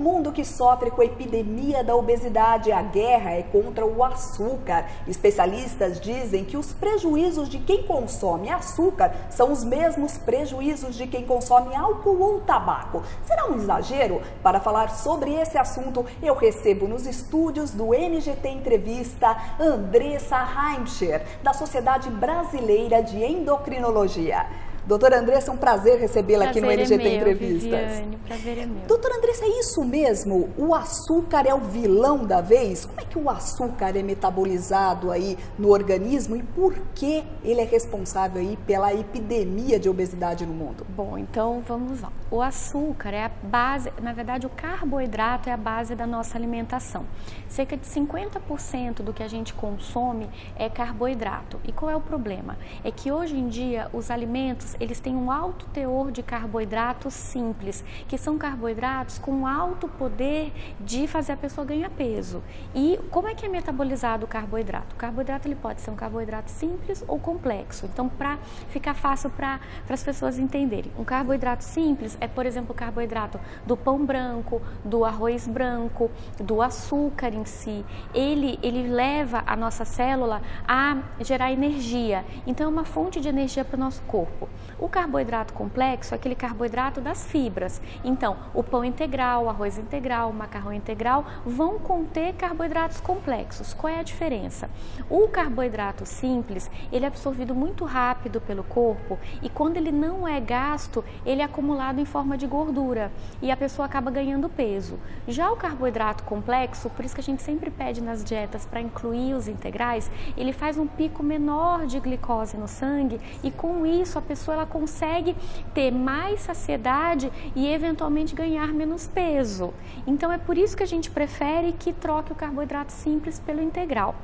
mundo que sofre com a epidemia da obesidade, a guerra é contra o açúcar. Especialistas dizem que os prejuízos de quem consome açúcar são os mesmos prejuízos de quem consome álcool ou tabaco. Será um exagero? Para falar sobre esse assunto, eu recebo nos estúdios do NGT Entrevista Andressa Heimscher, da Sociedade Brasileira de Endocrinologia. Doutora Andressa, é um prazer recebê-la aqui no NGT Entrevistas. Viviane, prazer é meu. Doutora Andressa, é isso mesmo? O açúcar é o vilão da vez? Como é que o açúcar é metabolizado aí no organismo e por que ele é responsável aí pela epidemia de obesidade no mundo? Bom, então vamos lá. O açúcar é a base, na verdade o carboidrato é a base da nossa alimentação. Cerca de 50% do que a gente consome é carboidrato. E qual é o problema? É que hoje em dia os alimentos eles têm um alto teor de carboidratos simples, que são carboidratos com alto poder de fazer a pessoa ganhar peso. E como é que é metabolizado o carboidrato? O carboidrato ele pode ser um carboidrato simples ou complexo. Então, para ficar fácil para as pessoas entenderem, um carboidrato simples é, por exemplo, o carboidrato do pão branco, do arroz branco, do açúcar em si. Ele leva a nossa célula a gerar energia. Então, é uma fonte de energia para o nosso corpo. O carboidrato complexo é aquele carboidrato das fibras. Então, o pão integral, o arroz integral, o macarrão integral vão conter carboidratos complexos. Qual é a diferença? O carboidrato simples, ele é absorvido muito rápido pelo corpo e quando ele não é gasto, ele é acumulado em forma de gordura e a pessoa acaba ganhando peso. Já o carboidrato complexo, por isso que a gente sempre pede nas dietas para incluir os integrais, ele faz um pico menor de glicose no sangue e com isso a pessoa ela consegue ter mais saciedade e eventualmente ganhar menos peso. Então é por isso que a gente prefere que troque o carboidrato simples pelo integral.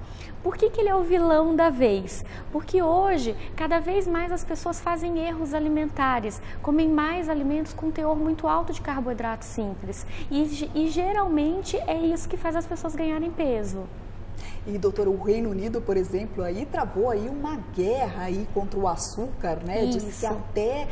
Por que ele é o vilão da vez? Porque hoje, cada vez mais as pessoas fazem erros alimentares, comem mais alimentos com teor muito alto de carboidrato simples e geralmente é isso que faz as pessoas ganharem peso. E, doutora, o Reino Unido, por exemplo, aí travou aí uma guerra aí contra o açúcar, né? Isso. Diz que até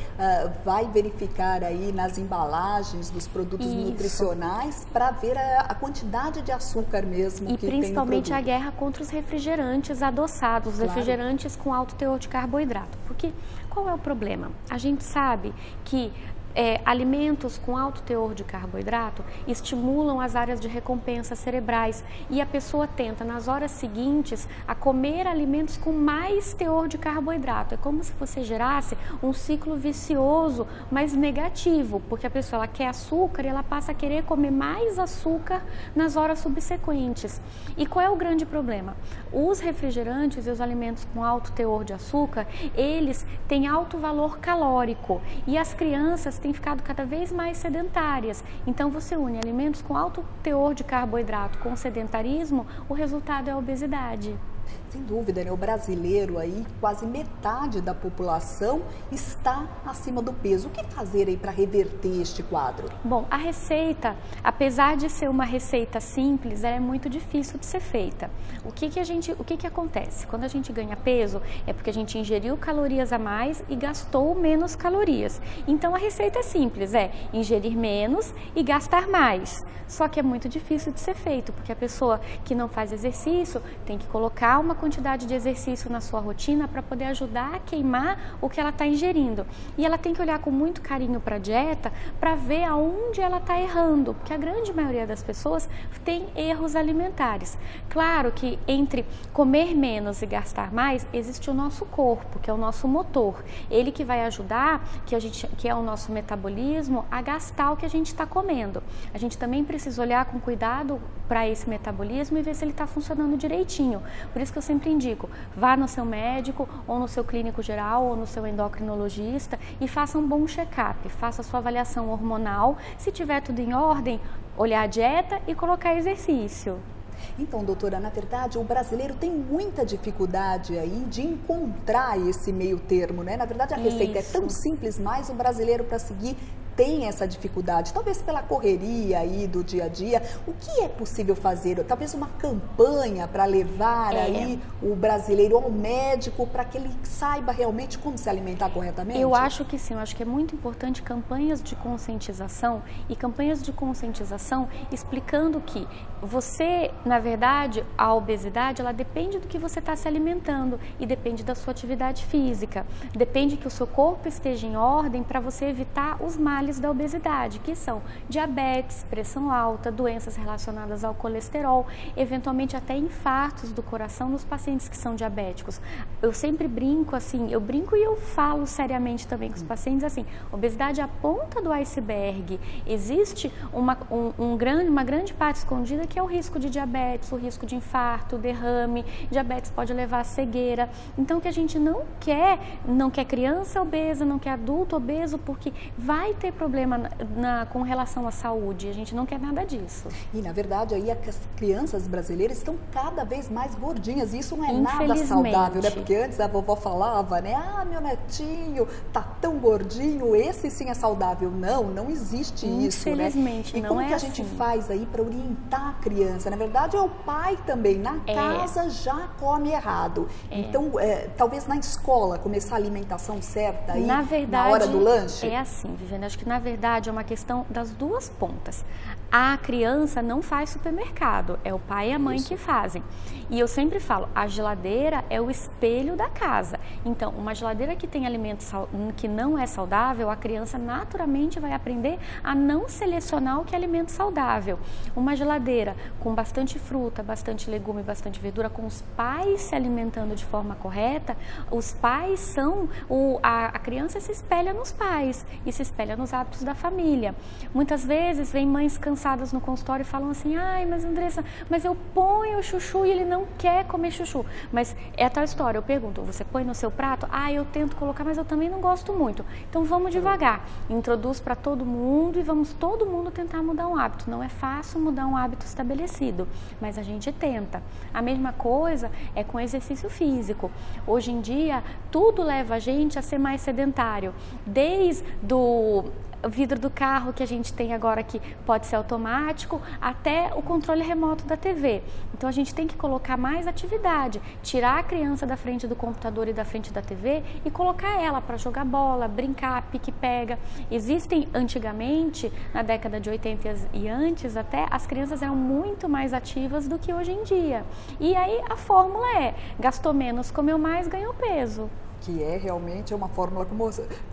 vai verificar aí nas embalagens dos produtos nutricionais para ver a quantidade de açúcar mesmo que tem no produto. E principalmente a guerra contra os refrigerantes adoçados, os refrigerantes com alto teor de carboidrato. Porque qual é o problema? A gente sabe que alimentos com alto teor de carboidrato estimulam as áreas de recompensa cerebrais e a pessoa tenta nas horas seguintes a comer alimentos com mais teor de carboidrato. É como se você gerasse um ciclo vicioso, mas negativo, porque a pessoa ela quer açúcar e ela passa a querer comer mais açúcar nas horas subsequentes. E qual é o grande problema? Os refrigerantes e os alimentos com alto teor de açúcar, eles têm alto valor calórico e as crianças têm ficado cada vez mais sedentárias. Então você une alimentos com alto teor de carboidrato com sedentarismo, o resultado é a obesidade. Sem dúvida, né? O brasileiro aí, quase metade da população está acima do peso. O que fazer aí para reverter este quadro? Bom, a receita, apesar de ser uma receita simples, ela é muito difícil de ser feita. O que acontece? Quando a gente ganha peso, é porque a gente ingeriu calorias a mais e gastou menos calorias. Então a receita é simples, é ingerir menos e gastar mais. Só que é muito difícil de ser feito, porque a pessoa que não faz exercício tem que colocar uma quantidade de exercício na sua rotina para poder ajudar a queimar o que ela está ingerindo. E ela tem que olhar com muito carinho para a dieta para ver aonde ela está errando, porque a grande maioria das pessoas tem erros alimentares. Claro que entre comer menos e gastar mais, existe o nosso corpo, que é o nosso motor. Ele que vai ajudar, que é o nosso metabolismo, a gastar o que a gente está comendo. A gente também precisa olhar com cuidado para esse metabolismo e ver se ele está funcionando direitinho. Por isso que eu sempre indico, vá no seu médico ou no seu clínico geral ou no seu endocrinologista e faça um bom check-up, faça a sua avaliação hormonal, se tiver tudo em ordem, olhar a dieta e colocar exercício. Então, doutora, na verdade, o brasileiro tem muita dificuldade aí de encontrar esse meio termo, né? Na verdade, a receita é tão simples, mas o brasileiro, para seguir, tem essa dificuldade, talvez pela correria aí do dia a dia, o que é possível fazer? Talvez uma campanha para levar aí o brasileiro ao médico para que ele saiba realmente como se alimentar corretamente? Eu acho que sim, eu acho que é muito importante campanhas de conscientização explicando que você, na verdade, a obesidade, ela depende do que você está se alimentando e depende da sua atividade física, depende que o seu corpo esteja em ordem para você evitar os males da obesidade, que são diabetes, pressão alta, doenças relacionadas ao colesterol, eventualmente até infartos do coração nos pacientes que são diabéticos. Eu sempre brinco assim, eu brinco e eu falo seriamente também com os pacientes assim, obesidade é a ponta do iceberg, existe uma grande parte escondida que é o risco de diabetes, o risco de infarto, derrame, diabetes pode levar à cegueira. Então, o que a gente não quer criança obesa, não quer adulto obeso, porque vai ter problema com relação à saúde. A gente não quer nada disso. E, na verdade, aí as crianças brasileiras estão cada vez mais gordinhas. E isso não é nada saudável, né? Porque antes a vovó falava, né? Ah, meu netinho tá tão gordinho, esse sim é saudável. Não existe isso, né? Infelizmente, não é assim. E como que a gente faz aí para orientar a criança? Na verdade, é o pai também, na casa já come errado. Então, talvez na escola começar a alimentação certa aí, na hora do lanche? É assim, Viviane, acho que na verdade é uma questão das duas pontas. A criança não faz supermercado, é o pai e a mãe que fazem. E eu sempre falo, a geladeira é o espelho da casa. Então, uma geladeira que tem alimento que não é saudável, a criança naturalmente vai aprender a não selecionar o que é alimento saudável. Uma geladeira com bastante fruta, bastante legume, bastante verdura, com os pais se alimentando de forma correta, os pais são, a criança se espelha nos pais e se espelha nos hábitos da família. Muitas vezes vem mães cansadas no consultório e falam assim, ai, mas Andressa, mas eu ponho o chuchu e ele não quer comer chuchu. Mas é a tal história, eu pergunto, você põe no seu prato? Ah, eu tento colocar, mas eu também não gosto muito. Então vamos devagar, introduz para todo mundo e vamos todo mundo tentar mudar um hábito. Não é fácil mudar um hábito estabelecido, mas a gente tenta. A mesma coisa é com exercício físico. Hoje em dia, tudo leva a gente a ser mais sedentário, desde o vidro do carro que a gente tem agora que pode ser automático, até o controle remoto da TV. Então a gente tem que colocar mais atividade, tirar a criança da frente do computador e da frente da TV e colocar ela para jogar bola, brincar, pique-pega. Existem, antigamente, na década de 80 e antes até, as crianças eram muito mais ativas do que hoje em dia. E aí a fórmula é, gastou menos, comeu mais, ganhou peso. Que é realmente uma fórmula,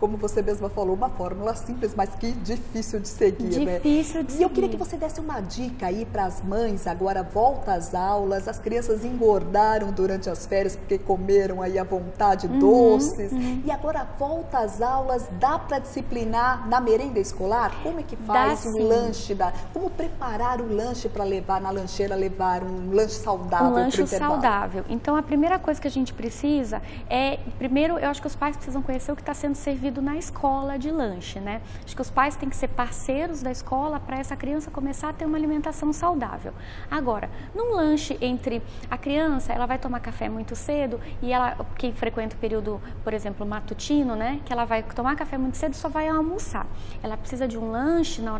como você mesma falou, uma fórmula simples, mas que difícil de seguir, né? Difícil de seguir. E eu queria que você desse uma dica aí para as mães, agora volta às aulas, as crianças engordaram durante as férias porque comeram aí à vontade doces, e agora volta às aulas, dá para disciplinar na merenda escolar? Como é que faz o lanche, como preparar o lanche para levar na lancheira, levar um lanche saudável? Um lanche saudável. Então, a primeira coisa que a gente precisa é, primeiro, eu acho que os pais precisam conhecer o que está sendo servido na escola de lanche, né? Acho que os pais têm que ser parceiros da escola para essa criança começar a ter uma alimentação saudável. Agora, num lanche entre a criança, ela vai tomar café muito cedo e ela, quem frequenta o período, por exemplo, matutino, né? Que ela vai tomar café muito cedo e só vai almoçar. Ela precisa de um lanche na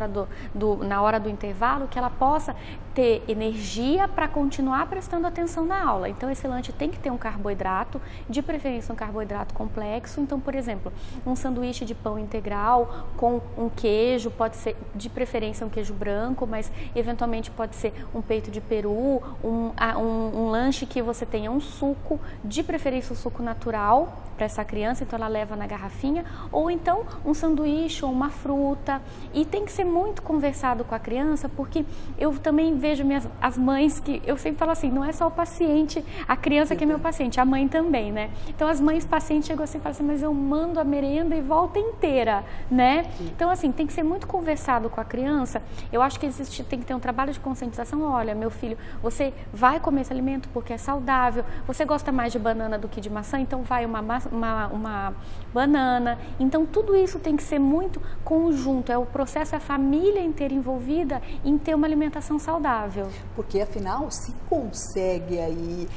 hora do intervalo que ela possa ter energia para continuar prestando atenção na aula. Então, esse lanche tem que ter um carboidrato, de preferência um carboidrato complexo. Então, por exemplo, um sanduíche de pão integral com um queijo, pode ser de preferência um queijo branco, mas eventualmente pode ser um peito de peru, um lanche que você tenha um suco, de preferência um suco natural para essa criança, então ela leva na garrafinha, ou então um sanduíche ou uma fruta. E tem que ser muito conversado com a criança, porque eu também vejo as mães que, eu sempre falo assim, não é só o paciente, a criança que é meu paciente, a mãe também, né? Então as mães pacientes chegam assim e falam assim, mas eu mando a merenda e volta inteira, né? Então assim, tem que ser muito conversado com a criança. Eu acho que tem que ter um trabalho de conscientização. Olha, meu filho, você vai comer esse alimento porque é saudável, você gosta mais de banana do que de maçã, então vai uma banana. Então tudo isso tem que ser muito conjunto, é o processo, a família inteira envolvida em ter uma alimentação saudável. Porque afinal, se consegue aí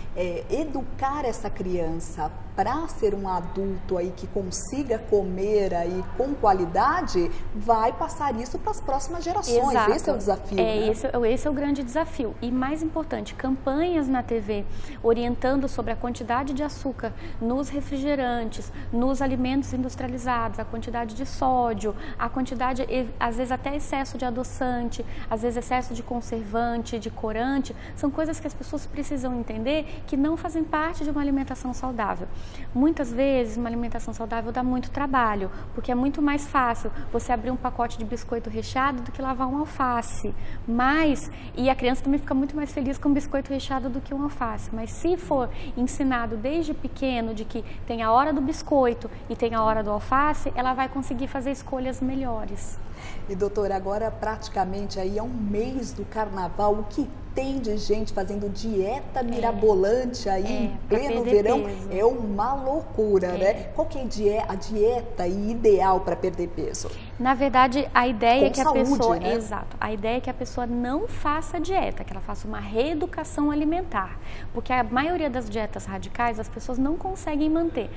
educar essa criança para ser um adulto aí que consiga comer aí com qualidade, vai passar isso para as próximas gerações. Exato. Esse é o desafio, né? Esse é o grande desafio. E mais importante, campanhas na TV orientando sobre a quantidade de açúcar nos refrigerantes, nos alimentos industrializados, a quantidade de sódio, a quantidade, às vezes até excesso de adoçante, às vezes excesso de conservante, de corante, são coisas que as pessoas precisam entender que não fazem parte de uma alimentação saudável. Muitas vezes uma alimentação saudável dá muito trabalho, porque é muito mais fácil você abrir um pacote de biscoito recheado do que lavar um alface. E a criança também fica muito mais feliz com um biscoito recheado do que um alface. Mas se for ensinado desde pequeno de que tem a hora do biscoito e tem a hora do alface, ela vai conseguir fazer escolhas melhores. E doutora, agora praticamente aí é um mês do carnaval, o que tem de gente fazendo dieta mirabolante aí em pleno verão peso. É uma loucura, né? Qual que é a dieta ideal para perder peso? Na verdade, a ideia é que saúde, a pessoa, né? Exato, a ideia é que a pessoa não faça dieta, que ela faça uma reeducação alimentar, porque a maioria das dietas radicais as pessoas não conseguem manter.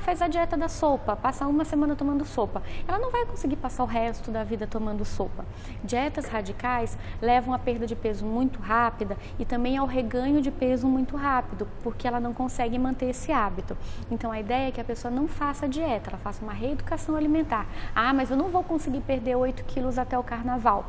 Faz a dieta da sopa, passa uma semana tomando sopa. Ela não vai conseguir passar o resto da vida tomando sopa. Dietas radicais levam a perda de peso muito rápida e também ao reganho de peso muito rápido, porque ela não consegue manter esse hábito. Então a ideia é que a pessoa não faça dieta, ela faça uma reeducação alimentar. Mas eu não vou conseguir perder 8 quilos até o carnaval.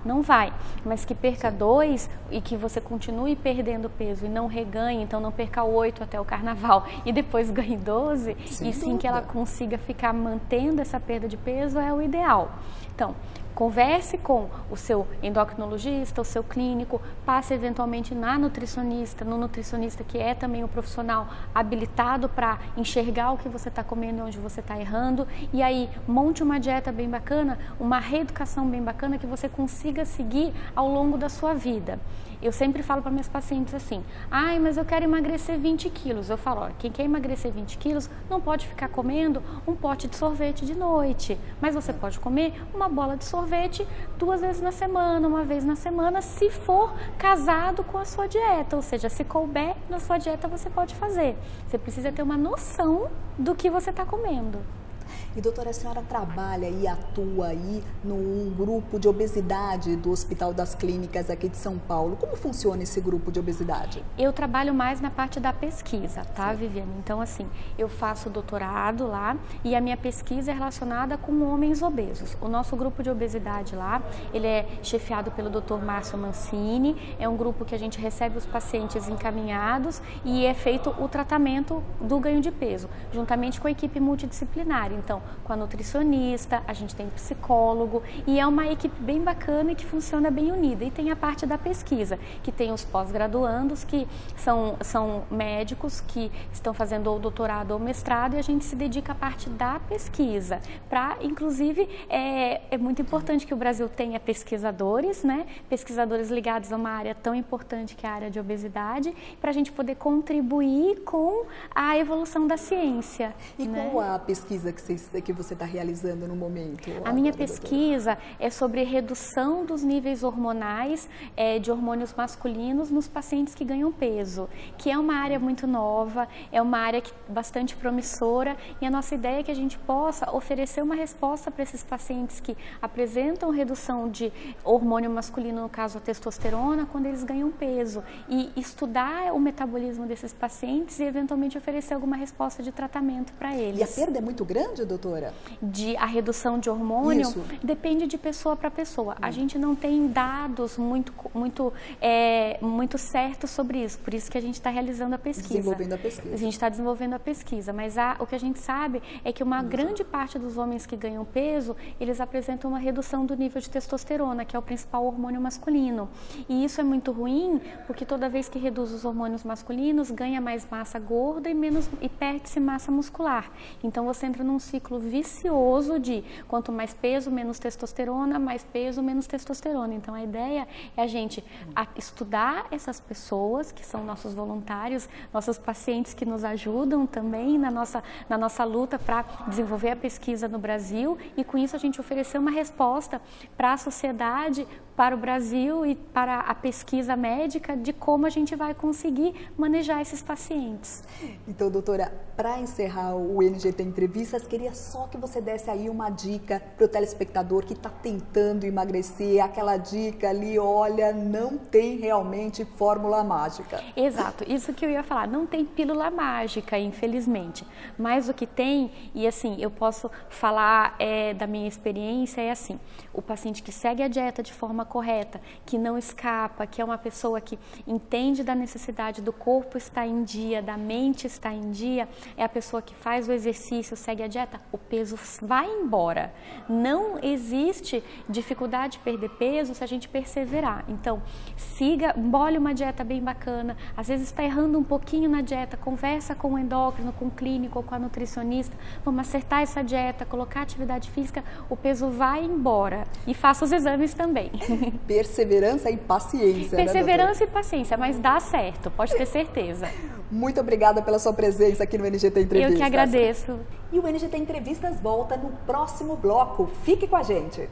Não vai. Mas que perca 2 e que você continue perdendo peso e não reganhe, então não perca 8 até o carnaval e depois ganhe 12, e sim que ela consiga ficar mantendo essa perda de peso é o ideal. Então, converse com o seu endocrinologista, o seu clínico, passe eventualmente no nutricionista que é também um profissional habilitado para enxergar o que você está comendo e onde você está errando, e aí monte uma dieta bem bacana, uma reeducação bem bacana que você consiga seguir ao longo da sua vida. Eu sempre falo para minhas pacientes assim, mas eu quero emagrecer 20 quilos. Eu falo, quem quer emagrecer 20 quilos não pode ficar comendo um pote de sorvete de noite, mas você pode comer uma bola de sorvete 2 vezes na semana, 1 vez na semana, se for casado com a sua dieta, ou seja, se couber na sua dieta você pode fazer. Você precisa ter uma noção do que você está comendo. E doutora, a senhora trabalha e atua aí num grupo de obesidade do Hospital das Clínicas aqui de São Paulo. Como funciona esse grupo de obesidade? Eu trabalho mais na parte da pesquisa, tá, Viviane? Então, assim, eu faço doutorado lá e a minha pesquisa é relacionada com homens obesos. O nosso grupo de obesidade lá, ele é chefiado pelo Dr. Márcio Mancini, é um grupo que a gente recebe os pacientes encaminhados e é feito o tratamento do ganho de peso, juntamente com a equipe multidisciplinar. Então, com a nutricionista, a gente tem psicólogo e é uma equipe bem bacana e que funciona bem unida. E tem a parte da pesquisa, que tem os pós-graduandos, que são médicos que estão fazendo ou doutorado ou mestrado, e a gente se dedica à parte da pesquisa. Inclusive, é muito importante que o Brasil tenha pesquisadores, né? Pesquisadores ligados a uma área tão importante que é a área de obesidade, para a gente poder contribuir com a evolução da ciência. E qual a pesquisa que você está realizando no momento? A minha pesquisa é sobre redução dos níveis hormonais de hormônios masculinos nos pacientes que ganham peso, que é uma área muito nova, é uma área bastante promissora, e a nossa ideia é que a gente possa oferecer uma resposta para esses pacientes que apresentam redução de hormônio masculino, no caso a testosterona, quando eles ganham peso, e estudar o metabolismo desses pacientes e eventualmente oferecer alguma resposta de tratamento para eles. E a perda é muito grande, doutora? A redução de hormônio depende de pessoa para pessoa. A gente não tem dados muito certos sobre isso, por isso que a gente está realizando a pesquisa. Desenvolvendo a pesquisa. A gente está desenvolvendo a pesquisa, mas o que a gente sabe é que uma grande parte dos homens que ganham peso, eles apresentam uma redução do nível de testosterona, que é o principal hormônio masculino. E isso é muito ruim, porque toda vez que reduz os hormônios masculinos, ganha mais massa gorda e perde-se massa muscular. Então você entra num ciclo vicioso de quanto mais peso, menos testosterona, mais peso, menos testosterona. Então a ideia é a gente estudar essas pessoas que são nossos voluntários, nossos pacientes que nos ajudam também na nossa luta para desenvolver a pesquisa no Brasil, e com isso a gente oferecer uma resposta para a sociedade para o Brasil e para a pesquisa médica de como a gente vai conseguir manejar esses pacientes. Então, doutora, para encerrar o NGT Entrevistas, queria só que você desse aí uma dica para o telespectador que está tentando emagrecer, aquela dica ali, olha, não tem realmente fórmula mágica. Exato, isso que eu ia falar, não tem pílula mágica, infelizmente, mas o que tem, e assim, eu posso falar da minha experiência, é assim, o paciente que segue a dieta de forma correta, que não escapa, que é uma pessoa que entende da necessidade do corpo estar em dia, da mente estar em dia, é a pessoa que faz o exercício, segue a dieta, o peso vai embora. Não existe dificuldade de perder peso se a gente perseverar. Então, bole uma dieta bem bacana, às vezes está errando um pouquinho na dieta, conversa com o endócrino, com o clínico ou com a nutricionista, vamos acertar essa dieta, colocar atividade física, o peso vai embora. E faça os exames também. Perseverança e paciência. Perseverança, né, e paciência, mas dá certo, pode ter certeza. Muito obrigada pela sua presença aqui no NGT Entrevistas. Eu que agradeço. E o NGT Entrevistas volta no próximo bloco. Fique com a gente.